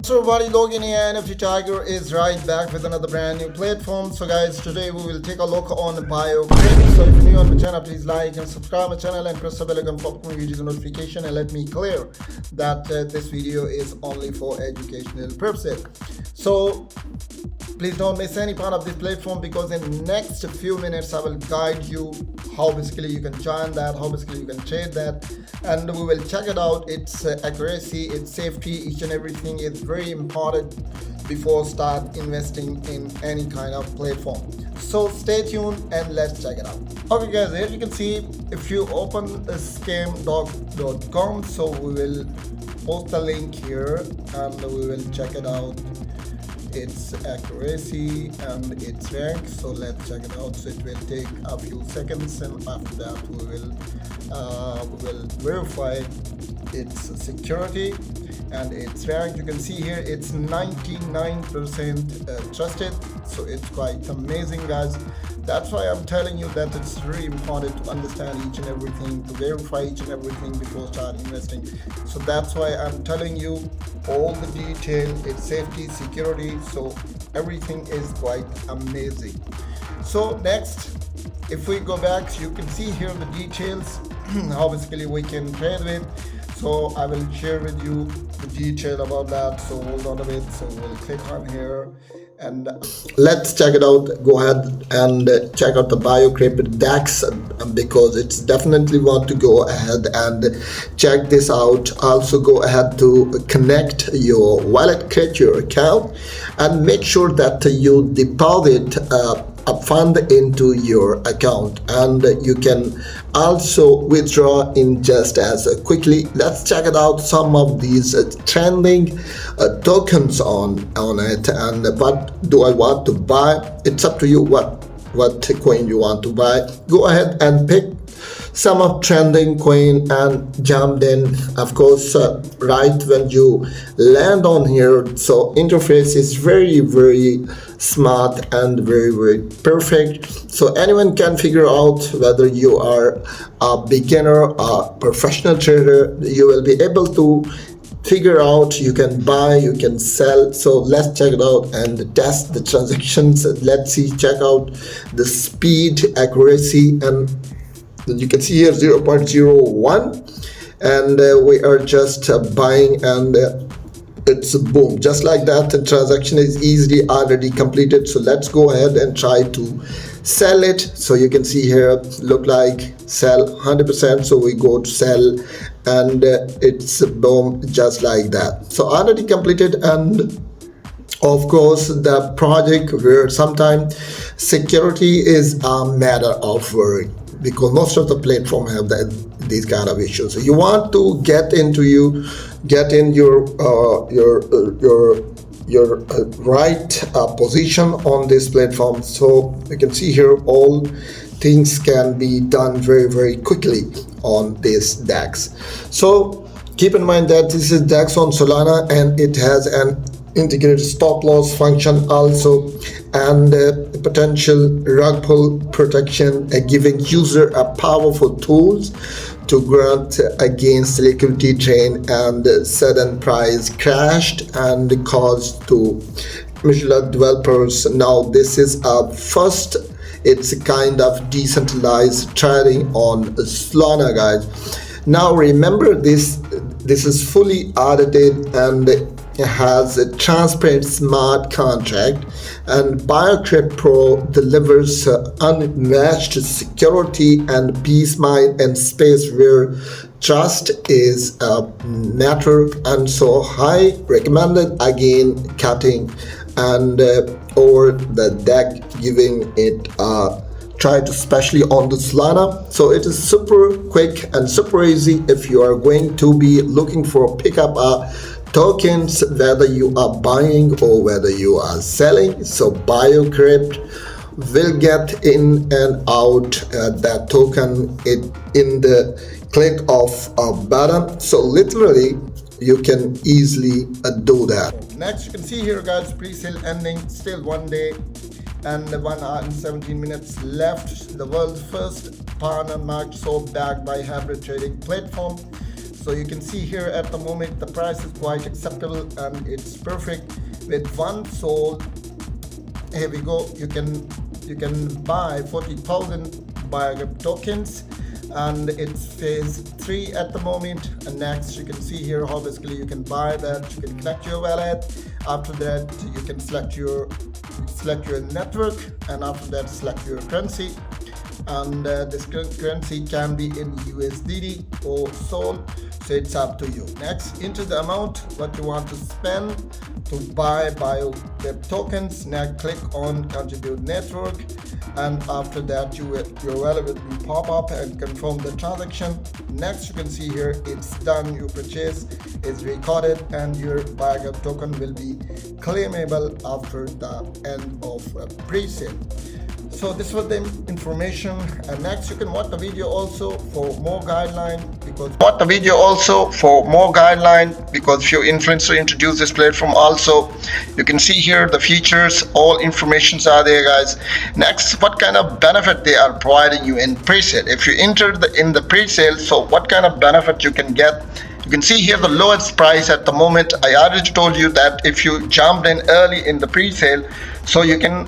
So everybody, login here, NFT Tiger is right back with another brand new platform. So guys, today we will take a look on the 𝐕𝐄𝐃. So if you're new on my channel, please like and subscribe my channel and press the bell icon for upcoming videos notification, and let me clear that this video is only for educational purposes. So please don't miss any part of this platform, because in the next few minutes I will guide you how basically you can join that, how basically you can trade that, and we will check it out. Its accuracy, its safety, each and everything is very important before start investing in any kind of platform. So stay tuned and let's check it out. Okay guys, here you can see, if you open scamdog.com, so we will post the link here and we will check it out, its accuracy and its rank. So let's check it out. So it will take a few seconds, and after that we will verify its security and its rank. You can see here it's 99% trusted, so it's quite amazing guys. That's why I'm telling you that it's really important to understand each and everything, to verify each and everything before starting investing. So that's why I'm telling you all the detail, its safety, security, so everything is quite amazing. So next, if we go back, you can see here the details how basically we can trade with. So I will share with you the detail about that, so hold on a bit. So we'll click on here and let's check it out. Go ahead and check out the 𝐕𝐄𝐃 DEX, because it's definitely want to go ahead and check this out. Also go ahead to connect your wallet, create your account, and make sure that you deposit a fund into your account, and you can also withdraw in just as quickly. Let's check it out, some of these trending tokens on it, and what do I want to buy. It's up to you what coin you want to buy. Go ahead and pick some of trending coin and jump in. Of course, right when you land on here, so interface is very smart and very perfect, so anyone can figure out whether you are a beginner or professional trader. You will be able to figure out, you can buy, you can sell. So let's check it out and test the transactions. Let's see, check out the speed, accuracy, and you can see here 0.01, and we are just buying, and it's boom, just like that. The transaction is easily already completed. So let's go ahead and try to sell it. So you can see here, look like sell 100%. So we go to sell, and it's boom, just like that. So already completed. And of course, the project where sometimes security is a matter of worry, because most of the platform have these kind of issues. So you want to get in your right position on this platform. So you can see here all things can be done very quickly on this DEX. So keep in mind that this is DEX on Solana, and it has an integrated stop loss function also, and potential rug pull protection, giving user a powerful tools to grant against liquidity drain and sudden price crashed and caused to individual developers. Now this is a first, it's a kind of decentralized trading on Solana guys. Now remember, this is fully audited and it has a transparent smart contract, and 𝐕𝐄𝐃 Pro delivers unmatched security and peace of mind and space where trust is a matter, and so high recommended again cutting and over the deck, giving it a try to, especially on the Solana. So it is super quick and super easy if you are going to be looking for pick up tokens, whether you are buying or whether you are selling. So 𝐕𝐄𝐃 will get in and out that token in the click of a button. So literally you can easily do that. Next, you can see here guys, pre-sale ending, still 1 day and 1 hour and 17 minutes left. The world's first partner market sold backed by hybrid trading platform. So you can see here at the moment the price is quite acceptable and it's perfect. With one sold, here we go, you can buy 40,000 𝐕𝐄𝐃 tokens, and it's phase 3 at the moment. And next you can see here how basically you can buy that, you can connect your wallet. After that you can select your network, and after that select your currency, and this currency can be in USDT or SOL, so it's up to you. Next, enter the amount what you want to spend to buy 𝐕𝐄𝐃 tokens. Now click on contribute network, and after that your wallet will pop up and confirm the transaction. Next you can see here it's done, your purchase is recorded, and your 𝐕𝐄𝐃 token will be claimable after the end of pre-sale. So this was the information, and next you can watch the video also for more guideline, because few influencers introduce this platform also. You can see here the features, all informations are there, guys. Next, what kind of benefit they are providing you in pre-sale. If you enter in the pre-sale, so what kind of benefit you can get. You can see here the lowest price at the moment. I already told you that if you jumped in early in the pre-sale, so you can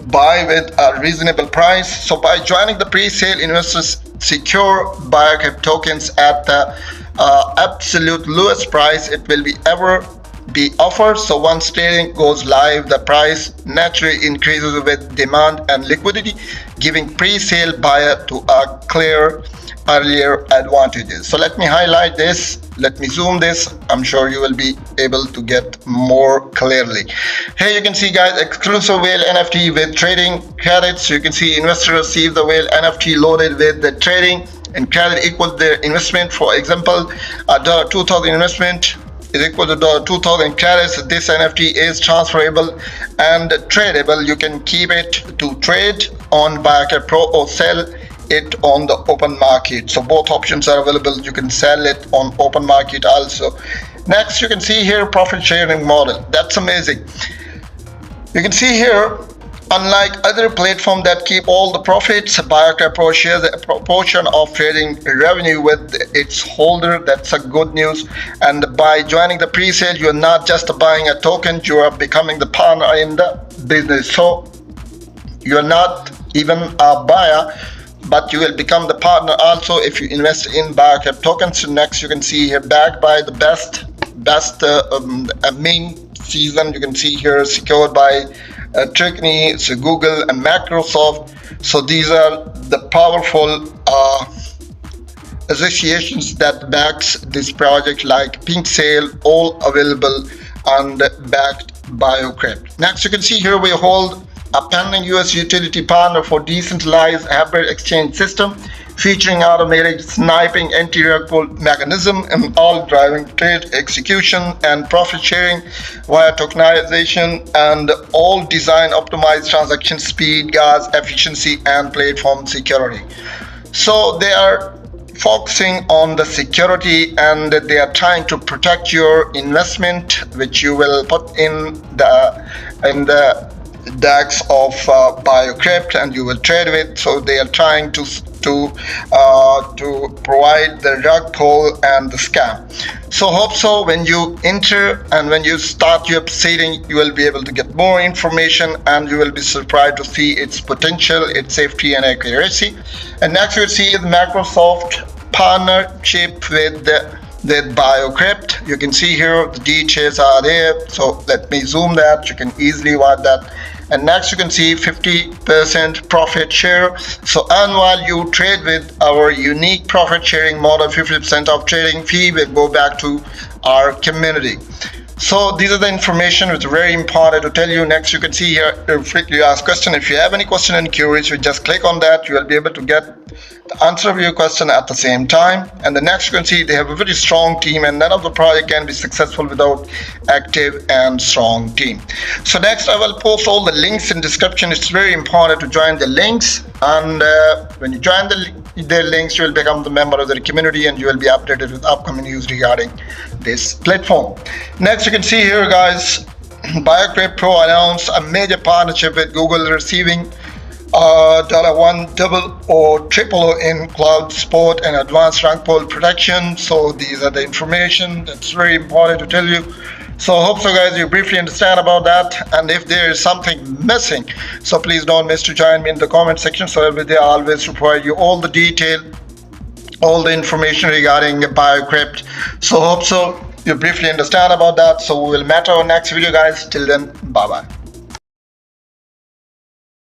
buy with a reasonable price. So by joining the pre-sale, investors secure 𝐕𝐄𝐃 tokens at the absolute lowest price it will ever be offered. So once trading goes live, the price naturally increases with demand and liquidity, giving pre-sale buyer to a clear earlier advantages. So let me highlight this, let me zoom this, I'm sure you will be able to get more clearly. Here you can see, guys, exclusive whale NFT with trading credits. You can see investors receive the whale NFT loaded with the trading and credit equals their investment. For example, a $2,000 investment is equal to $2,000 credits. This NFT is transferable and tradable. You can keep it to trade on 𝐕𝐄𝐃 Pro or sell it on the open market. So both options are available. You can sell it on open market also. Next, you can see here profit sharing model. That's amazing. You can see here, unlike other platforms that keep all the profits, 𝐕𝐄𝐃 Pro shares a proportion of trading revenue with its holder. That's a good news. And by joining the pre-sale, you're not just buying a token, you are becoming the partner in the business. So you're not even a buyer, but you will become the partner also if you invest in 𝐕𝐄𝐃 tokens. So next you can see here backed by the best main season. You can see here secured by Trinity, so Google and Microsoft. So these are the powerful associations that backs this project, like Pink Sale, all available and backed by 𝐕𝐄𝐃. Next you can see here we hold a pending US utility partner for decentralized hybrid exchange system featuring automated sniping anti-rug pull mechanism and all driving trade execution and profit sharing via tokenization, and all design optimized transaction speed, gas efficiency and platform security. So they are focusing on the security and they are trying to protect your investment which you will put in the DAX of 𝐕𝐄𝐃 and you will trade with. So they are trying to provide the rug pull and the scam. So hope so when you enter and when you start your trading, you will be able to get more information and you will be surprised to see its potential, its safety and accuracy. And next you'll see the Microsoft partnership with 𝐕𝐄𝐃. You can see here the details are there. So let me zoom that, you can easily watch that. And next you can see 50% profit share. So annual you trade with our unique profit sharing model, 50% of trading fee will go back to our community. So these are the information which is very important to tell you. Next you can see here frequently asked question. If you have any question and queries, you just click on that, you will be able to get the answer of your question at the same time. And the next you can see they have a very strong team and none of the project can be successful without active and strong team. So next I will post all the links in description. It's very important to join the links, and when you join the links you will become the member of the community and you will be updated with upcoming news regarding this platform. Next you can see here, guys, 𝐕𝐄𝐃 Pro announced a major partnership with Google, receiving $1 double or triple O in cloud support and advanced rank pool protection. So these are the information that's very important to tell you. So hope so guys you briefly understand about that, and if there is something missing, so please don't miss to join me in the comment section, so I'll be there always to provide you all the detail, all the information regarding BioCrypt. So hope so you briefly understand about that. So we will meet our next video guys. Till then, bye bye.